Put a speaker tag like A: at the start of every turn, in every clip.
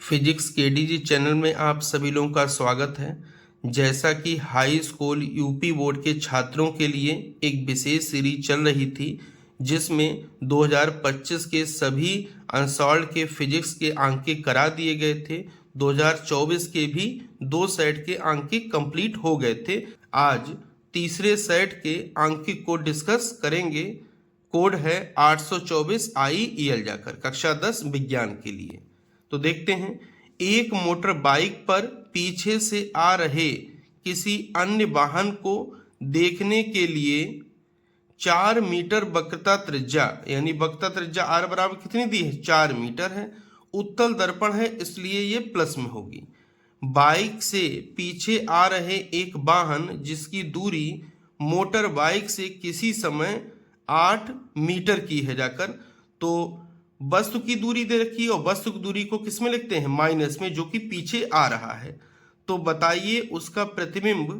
A: Physics केडीजी channel में आप सभी लोगों का स्वागत है। जैसा कि हाई स्कूल यूपी बोर्ड के छात्रों के लिए एक विशेष सीरीज चल रही थी जिसमें 2025 के सभी अनसॉल्व के फिजिक्स के अंक करा दिए गए थे। 2024 के भी 2 सेट के अंक कंप्लीट हो गए थे। आज तीसरे सेट के अंक को डिस्कस करेंगे। कोड है 824 IEL जाकर कक्षा 10 विज्ञान के लिए। तो देखते हैं, एक मोटर बाइक पर पीछे से आ रहे किसी अन्य वाहन को देखने के लिए 4 मीटर वक्रता त्रिज्या, यानी वक्रता त्रिज्या r बराबर कितनी दी है, 4 मीटर है। उत्तल दर्पण है इसलिए ये प्लस में होगी। बाइक से पीछे आ रहे एक वाहन जिसकी दूरी मोटर बाइक से किसी समय 8 मीटर की है जाकर, तो वस्तु की दूरी दे रखी है और वस्तु की दूरी को किस में लिखते हैं, माइनस में, जो कि पीछे आ रहा है। तो बताइए उसका प्रतिबिंब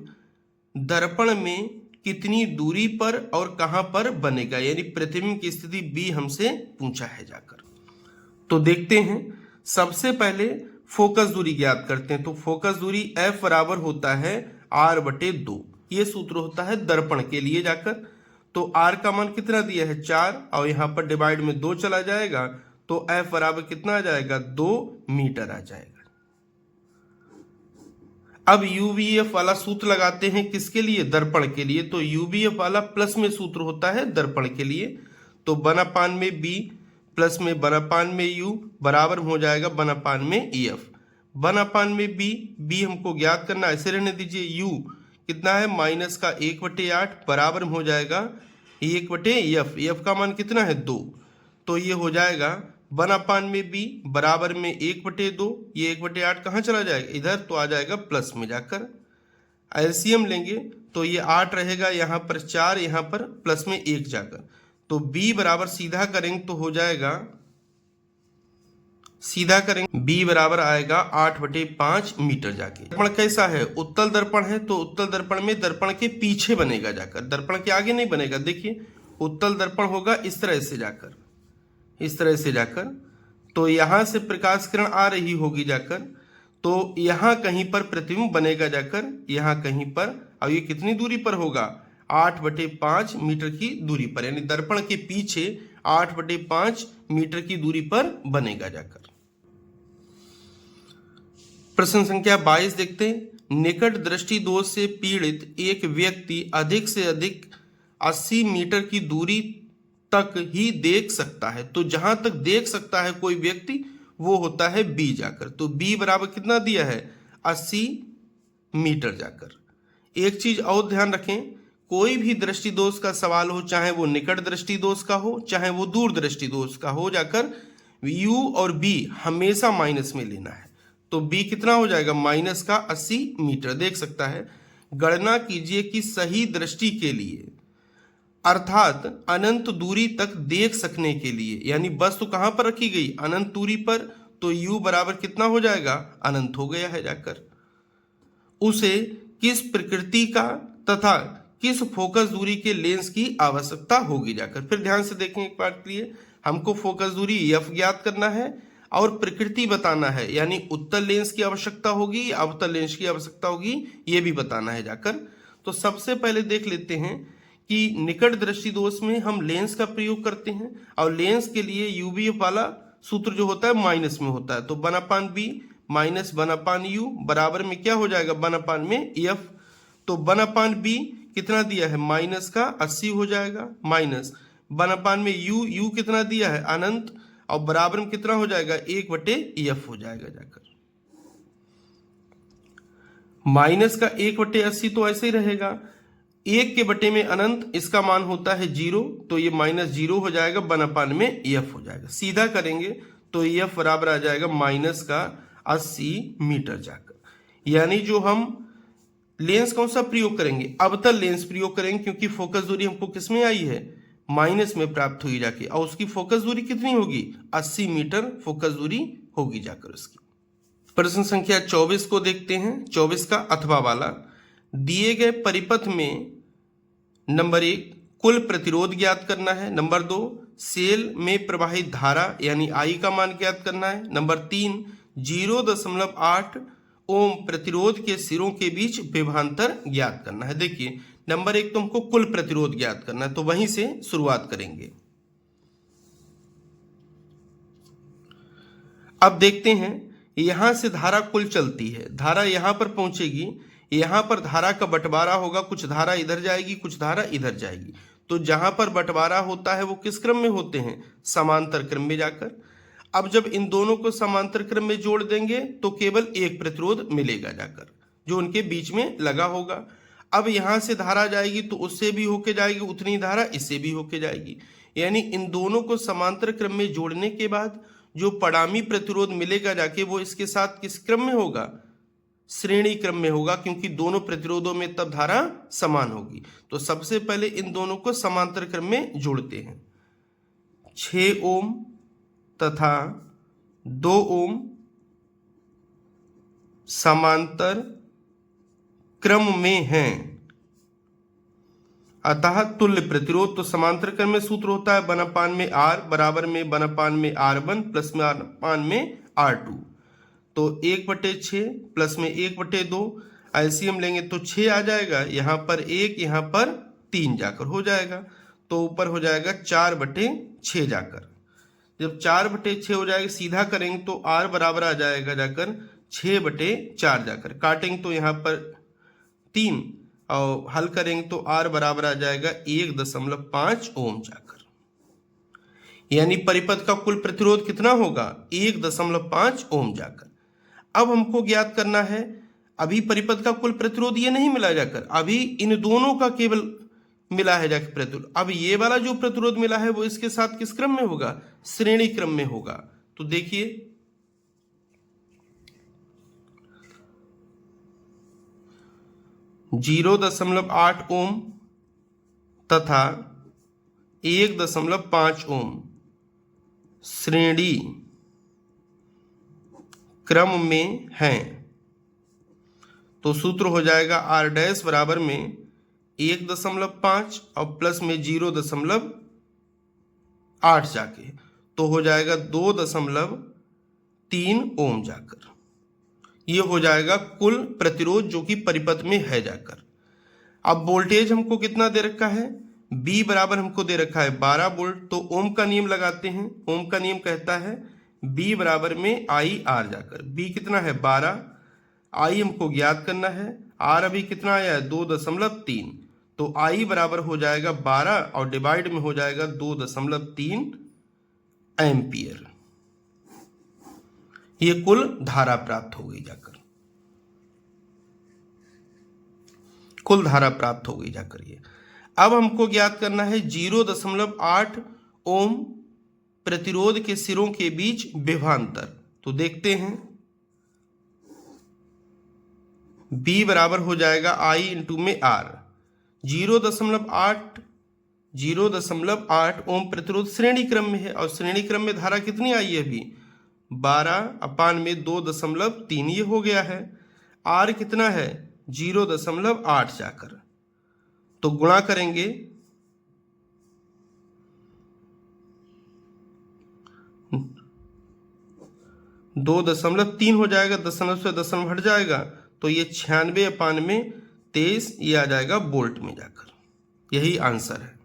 A: दर्पण में कितनी दूरी पर और कहां पर बनेगा, यानी प्रतिबिंब की स्थिति बी हमसे पूछा है जाकर। तो देखते हैं, सबसे पहले फोकस दूरी ज्ञात करते हैं। तो फोकस दूरी F बराबर होता है R/2। ये सूत्र होता है दर्पण के लिए जाकर। तो R का मान कितना दिया है, 4, और यहां पर डिवाइड में 2 चला जाएगा तो F बराबर कितना आ जाएगा, 2 मीटर आ जाएगा। अब UVF वाला सूत्र लगाते हैं किसके लिए, दर्पण के लिए। तो UVF वाला प्लस में सूत्र होता है दर्पण के लिए। तो 1/में B प्लस में 1/में U बराबर हो जाएगा 1/में EF। 1/में B हमको ज्ञात करना, ऐसे रहने दीजिए। U कितना है, माइनस का 1/8 बराबर हो जाएगा 1/F। F का मान कितना है, 2। तो ये हो जाएगा 1/में B बराबर में 1/2। ये 1/8 कहाँ चला जाएगा, इधर, तो आ जाएगा प्लस में जाकर। एलसीएम लेंगे तो ये 8 रहेगा, यहाँ पर 4, यहाँ पर प्लस में 1 जाकर। तो B बराबर सीधा करेंगे तो हो जाएगा, सीधा करेंगे B बराबर आएगा 8/5 मीटर जाके। दर्पण कैसा है, उत्तल दर्पण है, तो उत्तल दर्पण में दर्पण के पीछे बनेगा जाकर, दर्पण के आगे नहीं बनेगा। देखिए उत्तल दर्पण होगा इस तरह से जाकर, इस तरह से जाकर। तो यहां से प्रकाश किरण आ रही होगी जाकर, तो यहां कहीं पर प्रतिबिंब बनेगा जाकर, यहां कहीं पर। और ये कितनी दूरी पर होगा, 8/5 मीटर की दूरी पर, यानी दर्पण के पीछे 8/5 मीटर की दूरी पर बनेगा जाकर। प्रश्न संख्या 22 देखते हैं। निकट दृष्टि दोष से पीड़ित एक व्यक्ति अधिक से अधिक 80 मीटर की दूरी तक ही देख सकता है। तो जहां तक देख सकता है कोई व्यक्ति वो होता है B जाकर। तो B बराबर कितना दिया है, 80 मीटर जाकर। एक चीज और ध्यान रखें, कोई भी दृष्टि दोष का सवाल हो, चाहे वो निकट दृष्टि दोष का हो चाहे वो दूर दृष्टि दोष का हो जाकर, U और B हमेशा माइनस में लेना है। तो B कितना हो जाएगा, माइनस का 80 मीटर देख सकता है। गणना कीजिए कि सही दृष्टि के लिए, अर्थात अनंत दूरी तक देख सकने के लिए, यानी वस्तु कहां पर रखी गई, अनंत दूरी पर, तो U बराबर कितना हो जाएगा, अनंत हो गया है जाकर। उसे किस प्रकृति का तथा किस फोकस दूरी के लेंस की आवश्यकता होगी जाकर। फिर ध्यान से देखें एक बार के लिए, हमको फोकस दूरी F ज्ञात करना है और प्रकृति बताना है, यानी उत्तल लेंस की आवश्यकता होगी या अवतल लेंस की आवश्यकता होगी, ये भी बताना है जाकर। तो सबसे पहले देख लेते हैं कि निकट दृष्टि दोष में हम लेंस का प्रयोग करते हैं और लेंस के लिए UVF वाला सूत्र जो होता है माइनस में होता है। तो 1/B माइनस 1/U बराबर में क्या हो जाएगा, 1/में F। तो 1/B कितना दिया है, माइनस का 80 हो जाएगा, माइनस 1/में U कितना दिया है, अनंत, और बराबर में कितना हो जाएगा, 1/F हो जाएगा जाकर। माइनस का 1/80 तो ऐसे ही रहेगा, 1 के बटे में अनंत, इसका मान होता है 0, तो ये -0 हो जाएगा, 1/में F हो जाएगा। सीधा करेंगे तो F बराबर आ जाएगा माइनस का 80 मीटर जाकर। यानी जो हम लेंस कौन सा प्रयोग करेंगे, अवतल लेंस प्रयोग करेंगे, क्योंकि फोकस दूरी हमको किस में आई है, माइनस में प्राप्त हुई जाके, और उसकी फोकस दूरी कितनी होगी, 80 मीटर फोकस दूरी होगी जाकर उसकी। प्रश्न संख्या 24 को देखते हैं, 24 का अथवा वाला। दिए गए परिपथ में नंबर 1 कुल प्रतिरोध ज्ञात करना है, नंबर 2 सेल में प्रवाहित धारा यानी I का मान ज्ञात करना है, नंबर 3 0.8 ओम प्रतिरोध के सिरों के बीच विभवांतर ज्ञात करना है। देखिए नंबर 1 तो हमको कुल प्रतिरोध ज्ञात करना है, तो वहीं से शुरुआत करेंगे। अब देखते हैं यहां से धारा कुल चलती है, धारा यहां पर पहुंचेगी, यहां पर धारा का बंटवारा होगा, कुछ धारा इधर जाएगी कुछ धारा इधर जाएगी। तो जहां पर बंटवारा होता है वो किस क्रम में होते हैं? समांतर क्रम में जाकर। अब जब इन दोनों को समांतर क्रम में जोड़ देंगे तो केवल एक प्रतिरोध मिलेगा जाकर, जो उनके बीच में लगा होगा। अब यहां से धारा जाएगी तो उससे भी होके जाएगी, उतनी धारा इससे भी होके जाएगी। यानी इन दोनों को समांतर क्रम में जोड़ने के बाद जो परिणामी प्रतिरोध मिलेगा जाके वो इसके साथ किस क्रम में होगा? श्रेणी क्रम में होगा, क्योंकि दोनों प्रतिरोधों में तब धारा समान होगी। तो सबसे पहले इन दोनों को समांतर क्रम में जोड़ते हैं। 6 ओम तथा 2 ओम समांतर क्रम में हैं, अतः तुल्य प्रतिरोध। तो समांतर क्रम में सूत्र होता है 1/में R बराबर में 1/में R1 प्लस में 1/में R2। तो 1/6 प्लस में 1/2 एलसीएम लेंगे तो 6 आ जाएगा, यहाँ पर 1 यहाँ पर 3 जाकर हो जाएगा, तो ऊपर हो जाएगा 4/6 जाकर। जब 4/6 हो जाएगा सीधा करेंगे तो R बराबर आ जाएगा जाकर 6/4 जाकर। काटेंगे तो यहाँ पर 3 और हल करेंगे तो R बराबर आ जाएगा 1.5 ओम जाकर। यानी परिपथ का कुल प्रतिरोध कितना होगा? 1.5 ओम जाकर। अब हमको ज्ञात करना है, अभी परिपथ का कुल प्रतिरोध ये नहीं मिला जाकर, अभी इन दोनों का केवल मिला है जाकर प्रतिरोध। अब ये वाला जो प्रतिरोध मिला है वो इसके साथ किस क्रम में होगा? श्रेणी क्रम में होगा। तो देखिए 0.8 ओम तथा 1.5 ओम श्रेणी क्रम में हैं। तो सूत्र हो जाएगा R डैश बराबर में 1.5 और प्लस में 0.8 जाके, तो हो जाएगा 2.3 ओम जाकर। ये हो जाएगा कुल प्रतिरोध जो कि परिपथ में है जाकर। अब वोल्टेज हमको कितना दे रखा है? B बराबर हमको दे रखा है 12 वोल्ट। तो ओम का नियम लगाते हैं। ओम का नियम कहता है B बराबर में IR जाकर। B कितना है? 12। I हमको ज्ञात करना है। R अभी कितना आया है? 2.3। तो I बराबर हो जाएगा 12 और डिवाइड में हो जाएगा 2.3 एम्पियर। ये कुल धारा प्राप्त हो गई जाकर, कुल धारा प्राप्त हो गई जाकर ये। अब हमको ज्ञात करना है 0.8 ओम प्रतिरोध के सिरों के बीच विभवांतर। तो देखते हैं B बराबर हो जाएगा I इंटू में R। 0.8 ओम प्रतिरोध श्रेणी क्रम में है और श्रेणी क्रम में धारा कितनी आई है अभी? 12/2.3 ये हो गया है। R कितना है? 0.8 जाकर। तो गुणा करेंगे 2.3 हो जाएगा, दशमलव से दशमलव हट जाएगा, तो ये 96/23 ये आ जाएगा वोल्ट में जाकर। यही आंसर है।